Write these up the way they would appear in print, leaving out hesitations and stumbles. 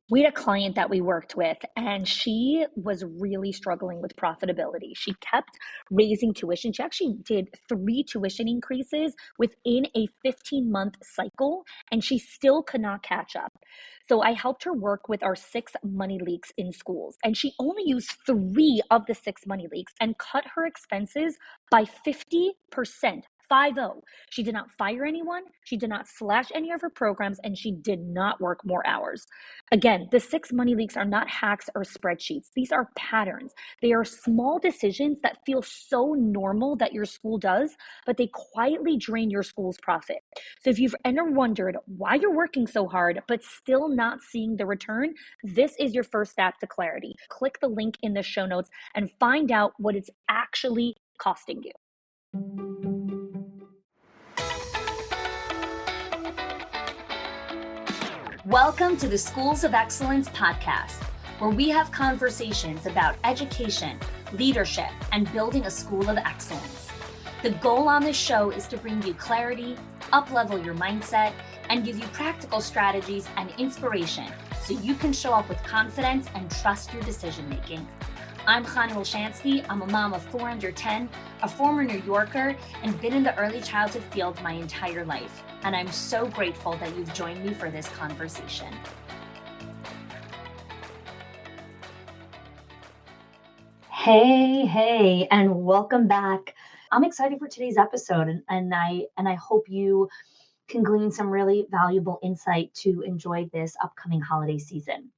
We had a client that we worked with, and she was really struggling with profitability. She kept raising tuition. She actually did 3 tuition increases within a 15-month cycle, and she still could not catch up. So I helped her work with our 6 money leaks in schools, and she only used 3 of the 6 money leaks and cut her expenses by 50%. 50. She did not fire anyone. She did not slash any of her programs, and she did not work more hours. Again, the 6 money leaks are not hacks or spreadsheets. These are patterns. They are small decisions that feel so normal that your school does, but they quietly drain your school's profit. So if you've ever wondered why you're working so hard, but still not seeing the return, this is your first step to clarity. Click the link in the show notes and find out what it's actually costing you. Welcome to the Schools of Excellence podcast, where we have conversations about education, leadership, and building a school of excellence. The goal on this show is to bring you clarity, up-level your mindset, and give you practical strategies and inspiration so you can show up with confidence and trust your decision-making. I'm Chani Wilshansky. I'm a mom of 4 under 10, a former New Yorker, and been in the early childhood field my entire life. And I'm so grateful that you've joined me for this conversation. Hey, and welcome back. I'm excited for today's episode, and I hope you can glean some really valuable insight to enjoy this upcoming holiday season.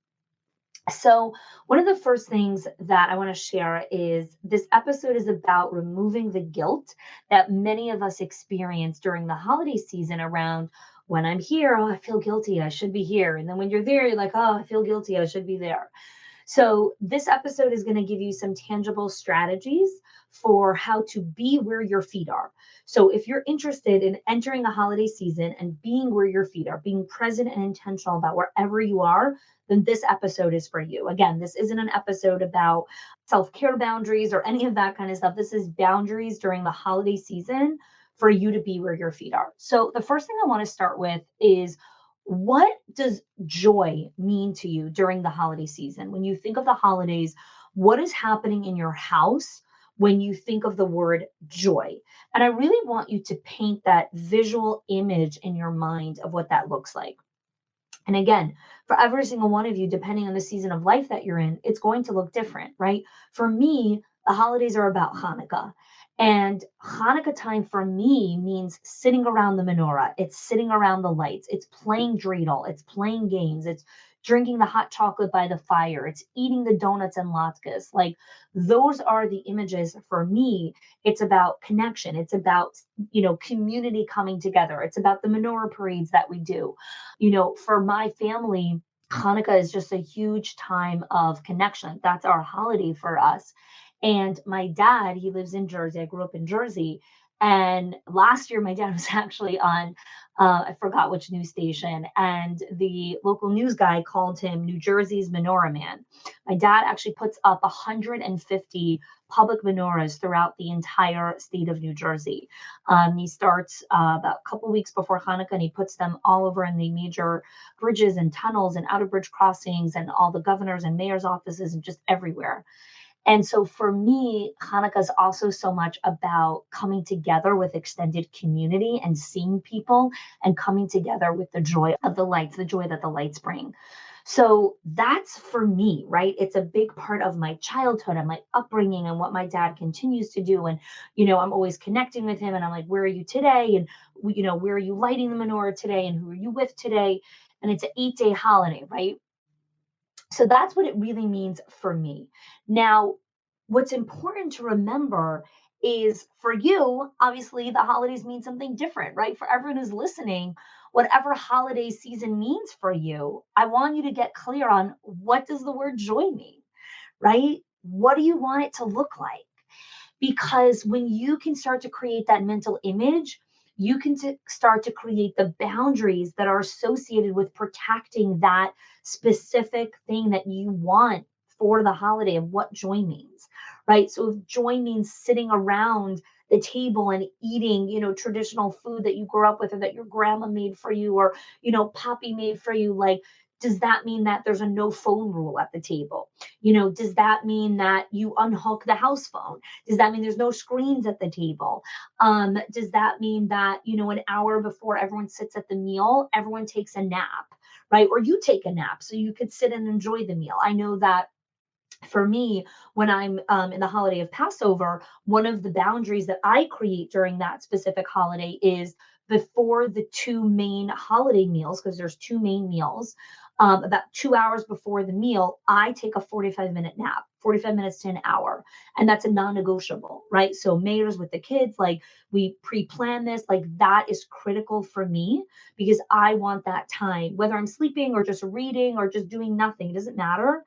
So one of the first things that I want to share is this episode is about removing the guilt that many of us experience during the holiday season around when I'm here, oh, I feel guilty, I should be here. And then when you're there, you're like, oh, I feel guilty, I should be there. So this episode is going to give you some tangible strategies for how to be where your feet are. So if you're interested in entering the holiday season and being where your feet are, being present and intentional about wherever you are, then this episode is for you. Again, this isn't an episode about self-care boundaries or any of that kind of stuff. This is boundaries during the holiday season for you to be where your feet are. So the first thing I want to start with is, what does joy mean to you during the holiday season? When you think of the holidays, what is happening in your house when you think of the word joy? And I really want you to paint that visual image in your mind of what that looks like. And again, for every single one of you, depending on the season of life that you're in, it's going to look different, right? For me, the holidays are about Hanukkah. And Hanukkah time for me means sitting around the menorah. It's sitting around the lights. It's playing dreidel. It's playing games. It's drinking the hot chocolate by the fire. It's eating the donuts and latkes. Like, those are the images for me. It's about connection. It's about, community coming together. It's about the menorah parades that we do. For my family, Hanukkah is just a huge time of connection. That's our holiday for us. And my dad, he lives in Jersey. I grew up in Jersey. And last year, my dad was actually on, I forgot which news station, and the local news guy called him New Jersey's Menorah Man. My dad actually puts up 150 public menorahs throughout the entire state of New Jersey. He starts about a couple weeks before Hanukkah, and he puts them all over in the major bridges and tunnels and outer bridge crossings and all the governors and mayor's offices and just everywhere. And so for me, Hanukkah is also so much about coming together with extended community and seeing people and coming together with the joy of the lights, the joy that the lights bring. So that's for me, right? It's a big part of my childhood and my upbringing and what my dad continues to do. And, I'm always connecting with him, and I'm like, where are you today? And, where are you lighting the menorah today? And who are you with today? And it's an 8-day holiday, right? So that's what it really means for me. Now, what's important to remember is, for you, obviously the holidays mean something different, right? For everyone who's listening, whatever holiday season means for you, I want you to get clear on, what does the word joy mean, right? What do you want it to look like? Because when you can start to create that mental image, you can start to create the boundaries that are associated with protecting that specific thing that you want for the holiday, of what joy means, right? So if joy means sitting around the table and eating, traditional food that you grew up with, or that your grandma made for you, or, Poppy made for you, like, Does that mean that there's a no phone rule at the table? Does that mean that you unhook the house phone? Does that mean there's no screens at the table? Does that mean that, an hour before everyone sits at the meal, everyone takes a nap, right? Or you take a nap so you could sit and enjoy the meal. I know that for me, when I'm in the holiday of Passover, one of the boundaries that I create during that specific holiday is before the two main holiday meals, because there's two main meals, about 2 hours before the meal, I take a 45-minute nap, 45 minutes to an hour. And that's a non negotiable, right? So, mayors with the kids, like we pre plan this, like that is critical for me because I want that time, whether I'm sleeping or just reading or just doing nothing, it doesn't matter.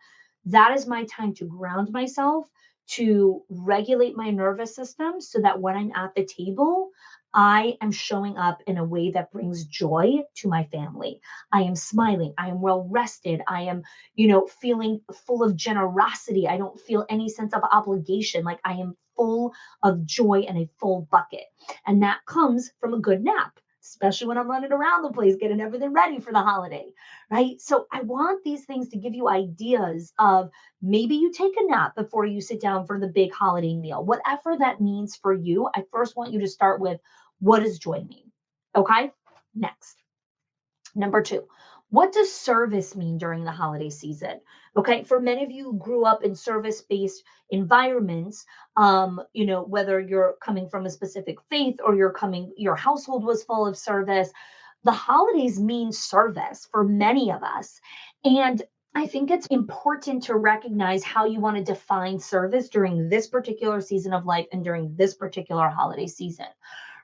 That is my time to ground myself, to regulate my nervous system so that when I'm at the table, I am showing up in a way that brings joy to my family. I am smiling. I am well rested. I am, feeling full of generosity. I don't feel any sense of obligation. Like I am full of joy and a full bucket. And that comes from a good nap, especially when I'm running around the place, getting everything ready for the holiday, right? So I want these things to give you ideas of maybe you take a nap before you sit down for the big holiday meal, whatever that means for you. I first want you to start with, what does joy mean? Okay. Next. Number two, what does service mean during the holiday season? Okay, for many of you who grew up in service-based environments, whether you're coming from a specific faith or your household was full of service, the holidays mean service for many of us. And I think it's important to recognize how you want to define service during this particular season of life and during this particular holiday season,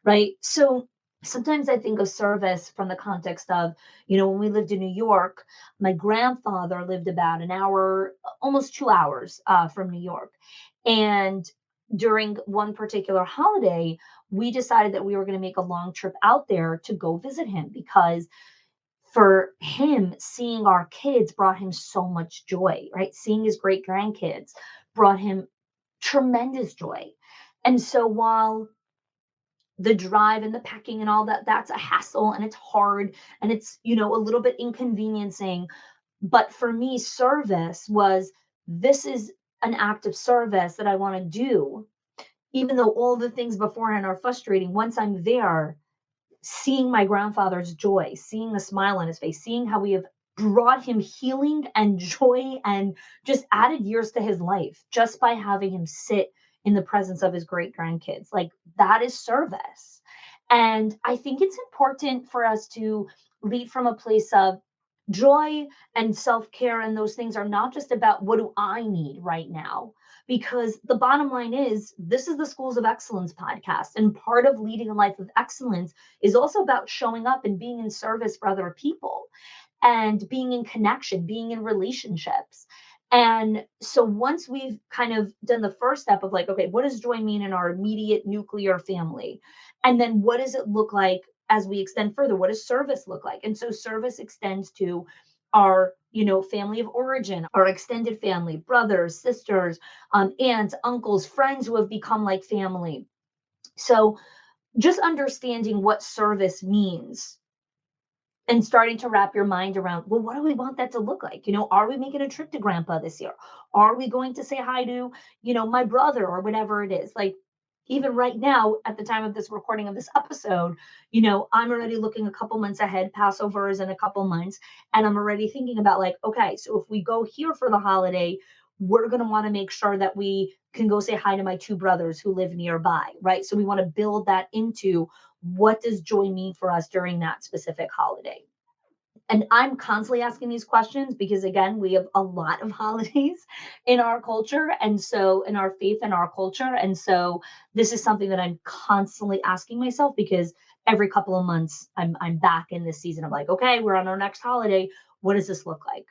right? So sometimes I think of service from the context of, when we lived in New York, my grandfather lived about an hour, almost 2 hours from New York. And during one particular holiday, we decided that we were going to make a long trip out there to go visit him because for him, seeing our kids brought him so much joy, right? Seeing his great grandkids brought him tremendous joy. And so while the drive and the packing and all that, that's a hassle and it's hard and it's, a little bit inconveniencing. But for me, service was, this is an act of service that I want to do, even though all the things beforehand are frustrating. Once I'm there, seeing my grandfather's joy, seeing the smile on his face, seeing how we have brought him healing and joy and just added years to his life just by having him sit in the presence of his great grandkids. Like that is service. And I think it's important for us to lead from a place of joy and self-care. And those things are not just about what do I need right now? Because the bottom line is, this is the Schools of Excellence podcast. And part of leading a life of excellence is also about showing up and being in service for other people and being in connection, being in relationships. And so once we've kind of done the first step of like, okay, what does joy mean in our immediate nuclear family? And then what does it look like as we extend further? What does service look like? And so service extends to our, family of origin, our extended family, brothers, sisters, aunts, uncles, friends who have become like family. So just understanding what service means and starting to wrap your mind around, well, what do we want that to look like? Are we making a trip to grandpa this year? Are we going to say hi to, my brother or whatever it is? Like, even right now, at the time of this recording of this episode, I'm already looking a couple months ahead. Passover is in a couple months. And I'm already thinking about like, okay, so if we go here for the holiday, we're going to want to make sure that we can go say hi to my two brothers who live nearby, right? So we want to build that into what does joy mean for us during that specific holiday. And I'm constantly asking these questions because, again, we have a lot of holidays in our culture. And so in our faith and our culture. And so this is something that I'm constantly asking myself because every couple of months I'm back in this season of like, okay, we're on our next holiday. What does this look like?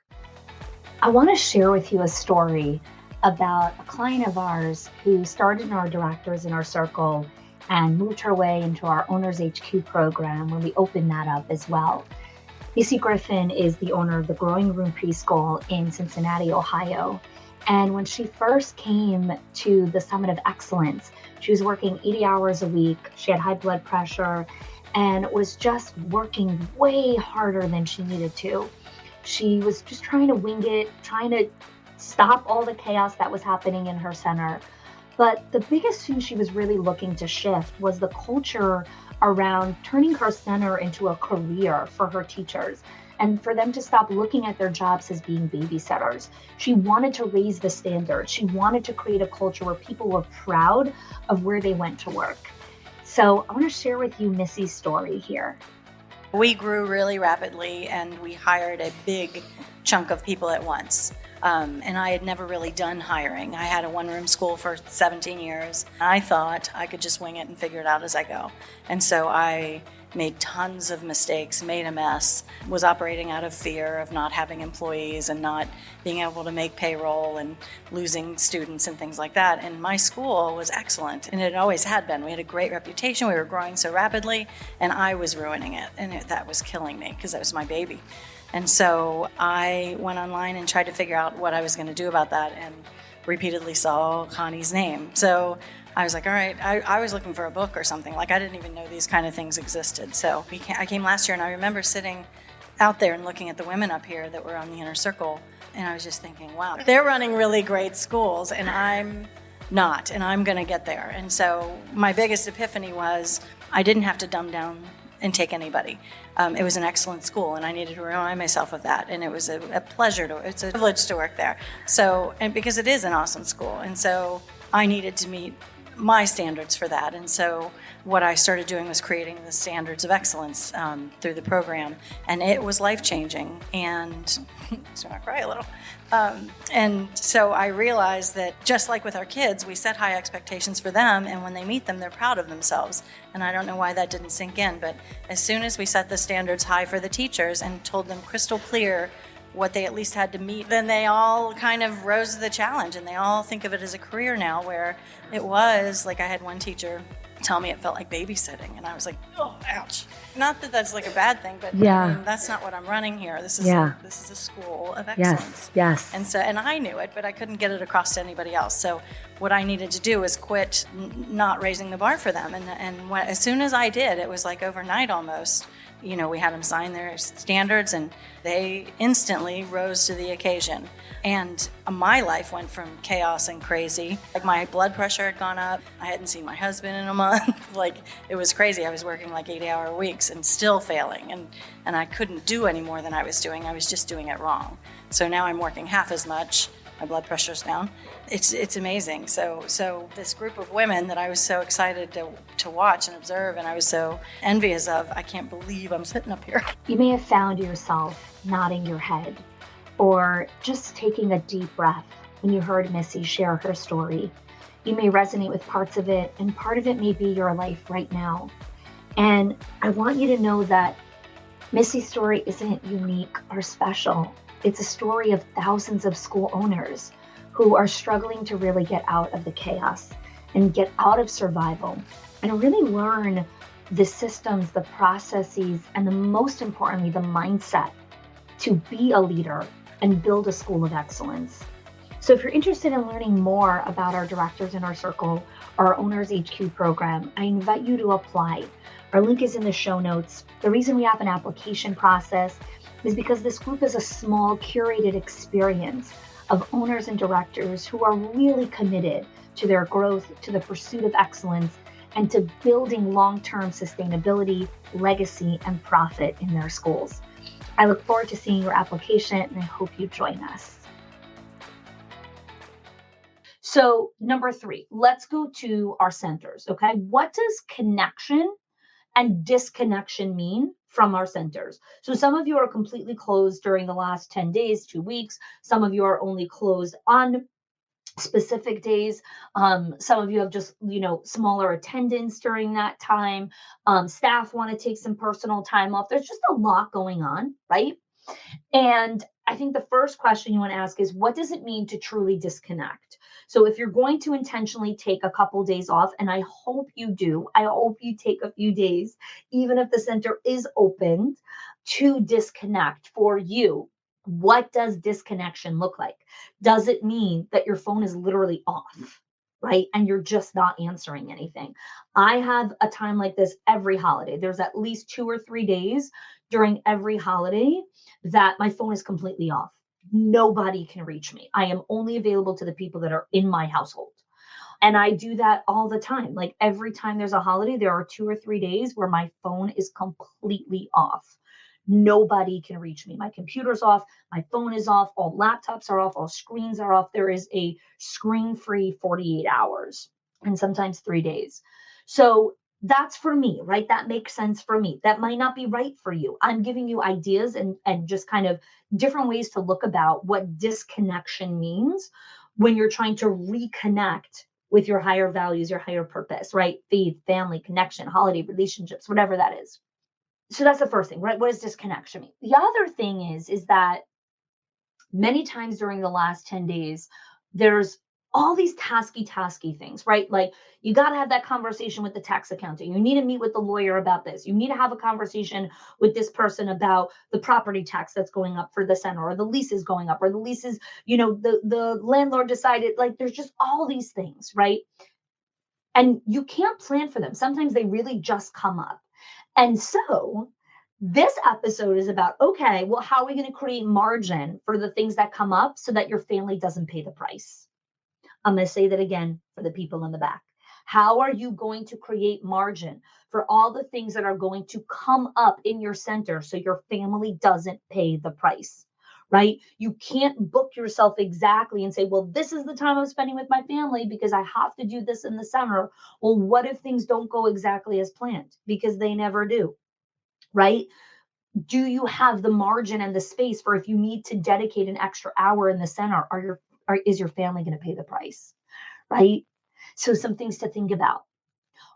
I want to share with you a story about a client of ours who started in our directors in our circle and moved her way into our Owners HQ program when we opened that up as well. Lacey Griffin is the owner of the Growing Room Preschool in Cincinnati, Ohio. And when she first came to the Summit of Excellence, she was working 80 hours a week. She had high blood pressure and was just working way harder than she needed to. She was just trying to wing it, trying to stop all the chaos that was happening in her center. But the biggest thing she was really looking to shift was the culture around turning her center into a career for her teachers and for them to stop looking at their jobs as being babysitters. She wanted to raise the standard. She wanted to create a culture where people were proud of where they went to work. So I want to share with you Missy's story here. We grew really rapidly and we hired a big chunk of people at once. And I had never really done hiring. I had a one-room school for 17 years. I thought I could just wing it and figure it out as I go. And so I made tons of mistakes, made a mess, was operating out of fear of not having employees and not being able to make payroll and losing students and things like that. And my school was excellent, and it always had been. We had a great reputation. We were growing so rapidly, and I was ruining it. And that was killing me because that was my baby. And so I went online and tried to figure out what I was going to do about that, and repeatedly saw Connie's name. So I was like, all right, I was looking for a book or something. Like, I didn't even know these kind of things existed. So I came last year, and I remember sitting out there and looking at the women up here that were on the inner circle, and I was just thinking, wow, they're running really great schools, and I'm not, and I'm going to get there. And so my biggest epiphany was I didn't have to dumb down and take anybody. It was an excellent school, and I needed to remind myself of that. And it was a pleasure it's a privilege to work there. So, and because it is an awesome school, and so I needed to meet my standards for that. And so what I started doing was creating the standards of excellence through the program, and it was life-changing. And so I cry a little. And so I realized that just like with our kids, we set high expectations for them, and when they meet them, they're proud of themselves. And I don't know why that didn't sink in, but as soon as we set the standards high for the teachers and told them crystal clear what they at least had to meet, then they all kind of rose to the challenge, and they all think of it as a career now, where it was like I had one teacher tell me it felt like babysitting, and I was like, oh, ouch. Not that that's like a bad thing, but I mean, that's not what I'm running here. This is a school of excellence. Yes. And I knew it, but I couldn't get it across to anybody else. So what I needed to do was quit not raising the bar for them. As soon as I did, it was like overnight almost. You know, we had them sign their standards, and they instantly rose to the occasion. And my life went from chaos and crazy. Like, my blood pressure had gone up. I hadn't seen my husband in a month. Like, it was crazy. I was working like 80-hour weeks and still failing. And I couldn't do any more than I was doing. I was just doing it wrong. So now I'm working half as much. My blood pressure's down. It's amazing. So this group of women that I was so excited to watch and observe, and I was so envious of, I can't believe I'm sitting up here. You may have found yourself nodding your head or just taking a deep breath when you heard Missy share her story. You may resonate with parts of it, and part of it may be your life right now. And I want you to know that Missy's story isn't unique or special. It's a story of thousands of school owners who are struggling to really get out of the chaos and get out of survival and really learn the systems, the processes, and most importantly, the mindset to be a leader and build a school of excellence. So if you're interested in learning more about our Directors in Our Circle, our Owners HQ program, I invite you to apply. Our link is in the show notes. The reason we have an application process is because this group is a small, curated experience of owners and directors who are really committed to their growth, to the pursuit of excellence, and to building long-term sustainability, legacy, and profit in their schools. I look forward to seeing your application, and I hope you join us. So, number 3, let's go to our centers, okay? What does connection and disconnection mean from our centers? So some of you are completely closed during the last 10 days, 2 weeks. Some of you are only closed on specific days. Some of you have just, smaller attendance during that time. Staff want to take some personal time off. There's just a lot going on, right? And I think the first question you want to ask is, what does it mean to truly disconnect? So if you're going to intentionally take a couple days off, and I hope you do, I hope you take a few days, even if the center is opened, to disconnect for you. What does disconnection look like? Does it mean that your phone is literally off, right? And you're just not answering anything. I have a time like this every holiday. There's at least 2 or 3 days during every holiday that my phone is completely off. Nobody can reach me. I am only available to the people that are in my household. And I do that all the time. Like every time there's a holiday, there are 2 or 3 days where my phone is completely off. Nobody can reach me. My computer's off, my phone is off, all laptops are off, all screens are off. There is a screen free 48 hours and sometimes 3 days. So that's for me, right? That makes sense for me. That might not be right for you. I'm giving you ideas and just kind of different ways to look about what disconnection means when you're trying to reconnect with your higher values, your higher purpose, right? Faith, family, connection, holiday, relationships, whatever that is. So that's the first thing, right? What does disconnection mean? The other thing is that many times during the last 10 days, there's all these tasky things, right? Like you got to have that conversation with the tax accountant. You need to meet with the lawyer about this. You need to have a conversation with this person about the property tax that's going up for the center, or the lease is going up, or the lease is, the landlord decided, like there's just all these things, right? And you can't plan for them. Sometimes they really just come up. And so this episode is about, okay, well, how are we going to create margin for the things that come up so that your family doesn't pay the price? I'm going to say that again for the people in the back. How are you going to create margin for all the things that are going to come up in your center so your family doesn't pay the price? Right? You can't book yourself exactly and say, well, this is the time I'm spending with my family because I have to do this in the summer. Well, what if things don't go exactly as planned? Because they never do, right? Do you have the margin and the space for if you need to dedicate an extra hour in the center, is your family going to pay the price, right? So some things to think about.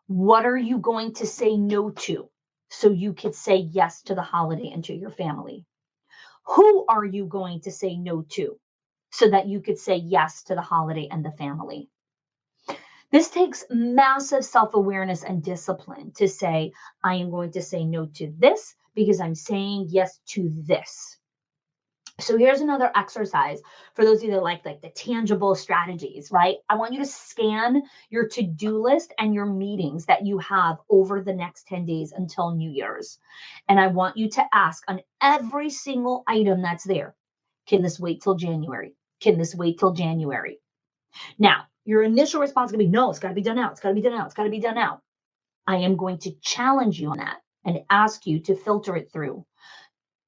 What are you going to say no to so you could say yes to the holiday and to your family? Who are you going to say no to so that you could say yes to the holiday and the family? This takes massive self awareness and discipline to say, I am going to say no to this because I'm saying yes to this. So here's another exercise for those of you that like the tangible strategies, right? I want you to scan your to-do list and your meetings that you have over the next 10 days until New Year's. And I want you to ask on every single item that's there, can this wait till January? Can this wait till January? Now, your initial response is going to be, no, it's got to be done now. It's got to be done now. It's got to be done now. I am going to challenge you on that and ask you to filter it through.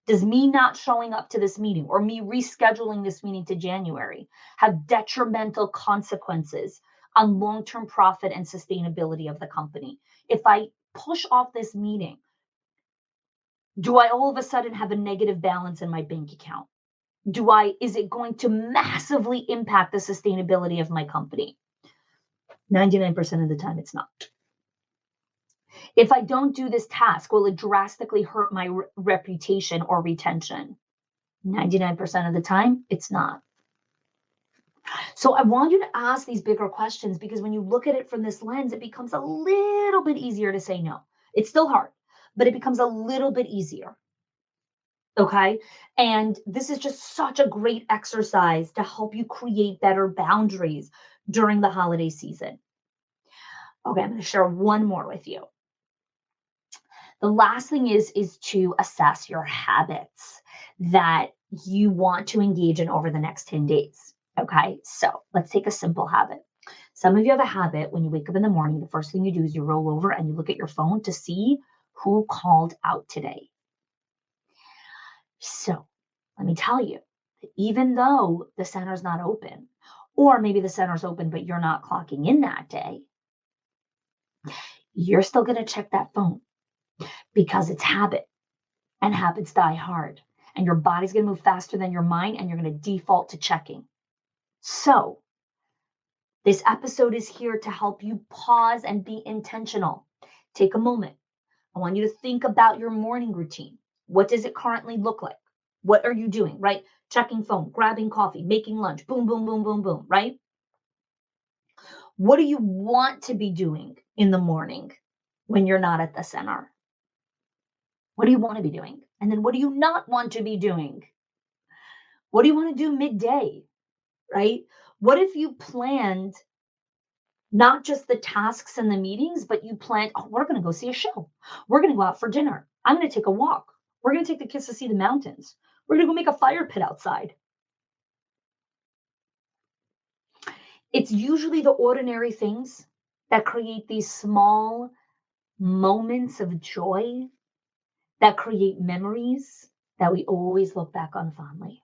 Does me not showing up to this meeting or me rescheduling this meeting to January have detrimental consequences on long-term profit and sustainability of the company? If I push off this meeting, do I all of a sudden have a negative balance in my bank account? Is it going to massively impact the sustainability of my company? 99% of the time it's not. If I don't do this task, will it drastically hurt my reputation or retention? 99% of the time, it's not. So I want you to ask these bigger questions because when you look at it from this lens, it becomes a little bit easier to say no. It's still hard, but it becomes a little bit easier. Okay. And this is just such a great exercise to help you create better boundaries during the holiday season. Okay. I'm going to share one more with you. The last thing is to assess your habits that you want to engage in over the next 10 days. Okay, so let's take a simple habit. Some of you have a habit when you wake up in the morning, the first thing you do is you roll over and you look at your phone to see who called out today. So let me tell you, even though the center's not open, or maybe the center's open, but you're not clocking in that day, you're still going to check that phone because it's habit and habits die hard. And your body's going to move faster than your mind and you're going to default to checking. So this episode is here to help you pause and be intentional. Take a moment. I want you to think about your morning routine. What does it currently look like? What are you doing, right? Checking phone, grabbing coffee, making lunch, boom, boom, boom, boom, boom, right? What do you want to be doing in the morning when you're not at the center? What do you want to be doing? And then what do you not want to be doing? What do you want to do midday, right? What if you planned Not just the tasks and the meetings, but you plan, oh, we're going to go see a show. We're going to go out for dinner. I'm going to take a walk. We're going to take the kids to see the mountains. We're going to go make a fire pit outside. It's usually the ordinary things that create these small moments of joy that create memories that we always look back on fondly.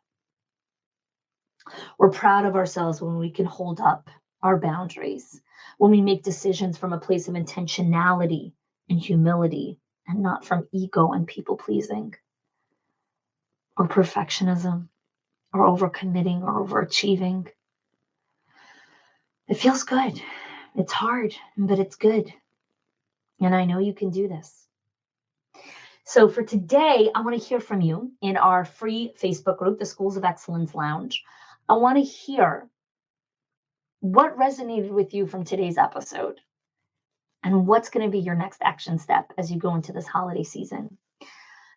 We're proud of ourselves when we can hold up our boundaries, when we make decisions from a place of intentionality and humility and not from ego and people pleasing or perfectionism or overcommitting or overachieving. It feels good. It's hard, but it's good. And I know you can do this. So for today, I want to hear from you in our free Facebook group, the Schools of Excellence Lounge. I want to hear what resonated with you from today's episode and what's going to be your next action step as you go into this holiday season.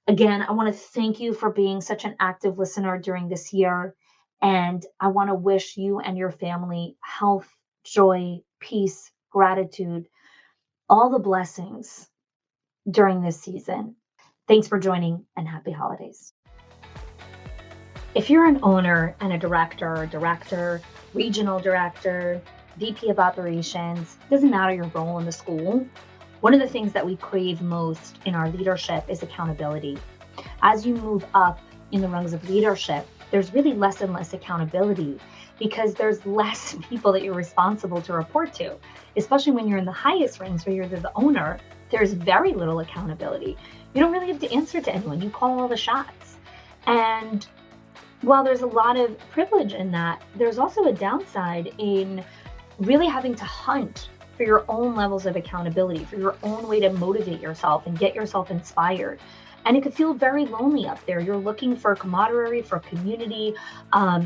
Again, I want to thank you for being such an active listener during this year. And I want to wish you and your family health, joy, peace, gratitude, all the blessings during this season. Thanks for joining and happy holidays. If you're an owner and a director, regional director, VP of operations, doesn't matter your role in the school, one of the things that we crave most in our leadership is accountability. As you move up in the rungs of leadership, there's really less and less accountability because there's less people that you're responsible to report to, especially when you're in the highest ranks where you're the owner. There's very little accountability. You don't really have to answer to anyone. You call all the shots. And while there's a lot of privilege in that, there's also a downside in really having to hunt for your own levels of accountability, for your own way to motivate yourself and get yourself inspired. And it could feel very lonely up there. You're looking for camaraderie, for community,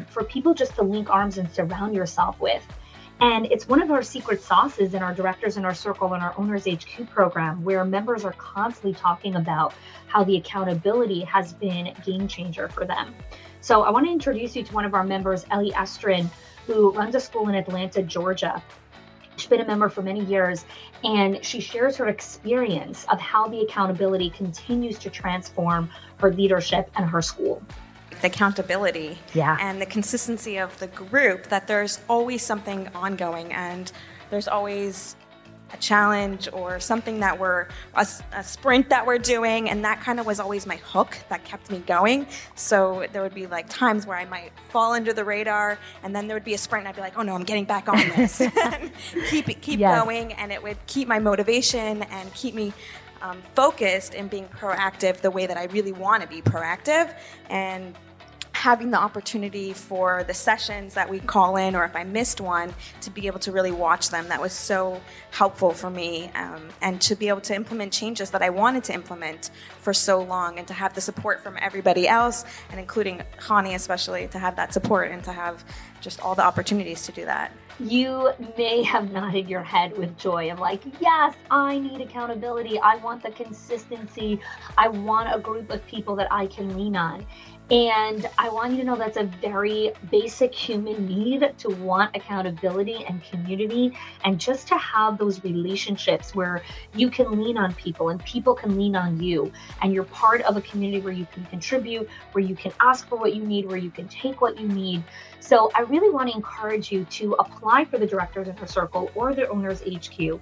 for people just to link arms and surround yourself with. And it's one of our secret sauces in our Directors in Our Circle and our Owners HQ program, where members are constantly talking about how the accountability has been a game changer for them. So I want to introduce you to one of our members, Ellie Estrin, who runs a school in Atlanta, Georgia. She's been a member for many years, and she shares her experience of how the accountability continues to transform her leadership and her school. The accountability and the consistency of the group, that there's always something ongoing and there's always a challenge or something that a sprint that we're doing, and that kind of was always my hook that kept me going. So there would be like times where I might fall under the radar, and then there would be a sprint and I'd be like, oh no, I'm getting back on this. keep going, and it would keep my motivation and keep me focused and being proactive the way that I really want to be proactive, and having the opportunity for the sessions that we call in, or if I missed one, to be able to really watch them. That was so helpful for me, and to be able to implement changes that I wanted to implement for so long, and to have the support from everybody else, and including Hani especially, to have that support and to have just all the opportunities to do that. You may have nodded your head with joy of like, yes, I need accountability. I want the consistency. I want a group of people that I can lean on. And I want you to know that's a very basic human need, to want accountability and community, and just to have those relationships where you can lean on people and people can lean on you, and you're part of a community where you can contribute, where you can ask for what you need, where you can take what you need. So I really want to encourage you to apply for the Directors in Our Circle or the Owners HQ.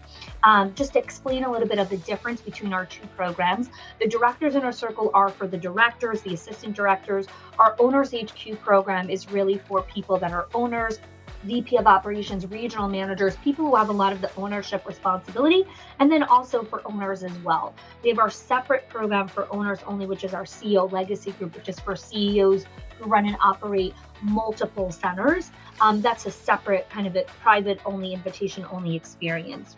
Just to explain a little bit of the difference between our two programs. The Directors in Our Circle are for the directors, the assistant directors. Our Owners HQ program is really for people that are owners, VP of operations, regional managers, people who have a lot of the ownership responsibility, and then also for owners as well. We have our separate program for owners only, which is our CEO Legacy Group, which is for CEOs who run and operate multiple centers. That's a separate kind of a private only, invitation only experience.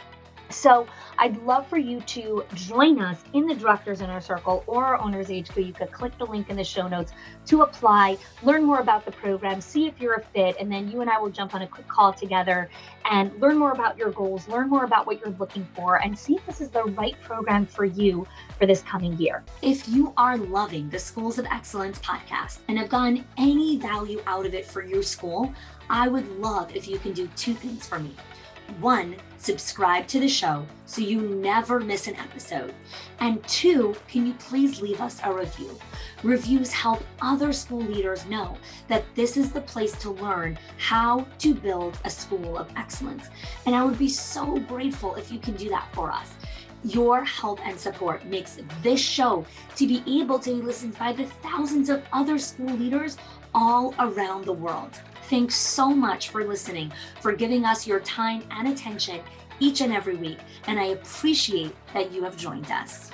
So I'd love for you to join us in the Directors in Our Circle or our Owners HQ. You could click the link in the show notes to apply, learn more about the program, see if you're a fit, and then you and I will jump on a quick call together and learn more about your goals, learn more about what you're looking for, and see if this is the right program for you for this coming year. If you are loving the Schools of Excellence podcast and have gotten any value out of it for your school, I would love if you can do two things for me. 1, subscribe to the show so you never miss an episode. And 2, can you please leave us a review? Reviews help other school leaders know that this is the place to learn how to build a school of excellence. And I would be so grateful if you can do that for us. Your help and support makes this show to be able to be listened by the thousands of other school leaders all around the world. Thanks so much for listening, for giving us your time and attention each and every week, and I appreciate that you have joined us.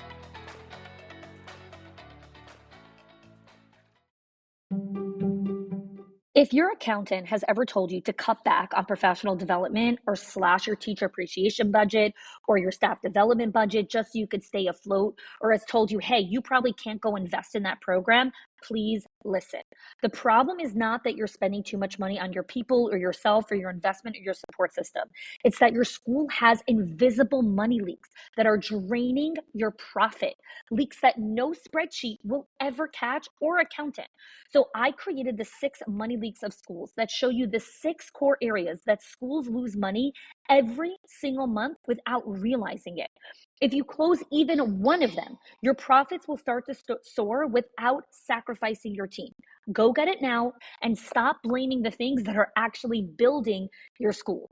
If your accountant has ever told you to cut back on professional development or slash your teacher appreciation budget or your staff development budget just so you could stay afloat, or has told you, hey, you probably can't go invest in that program, please listen. The problem is not that you're spending too much money on your people or yourself or your investment or your support system. It's that your school has invisible money leaks that are draining your profit, leaks that no spreadsheet will ever catch or accountant. So I created the 6 money leaks of schools that show you the 6 core areas that schools lose money every single month without realizing it. If you close even one of them, your profits will start to soar without sacrificing your team. Go get it now and stop blaming the things that are actually building your school.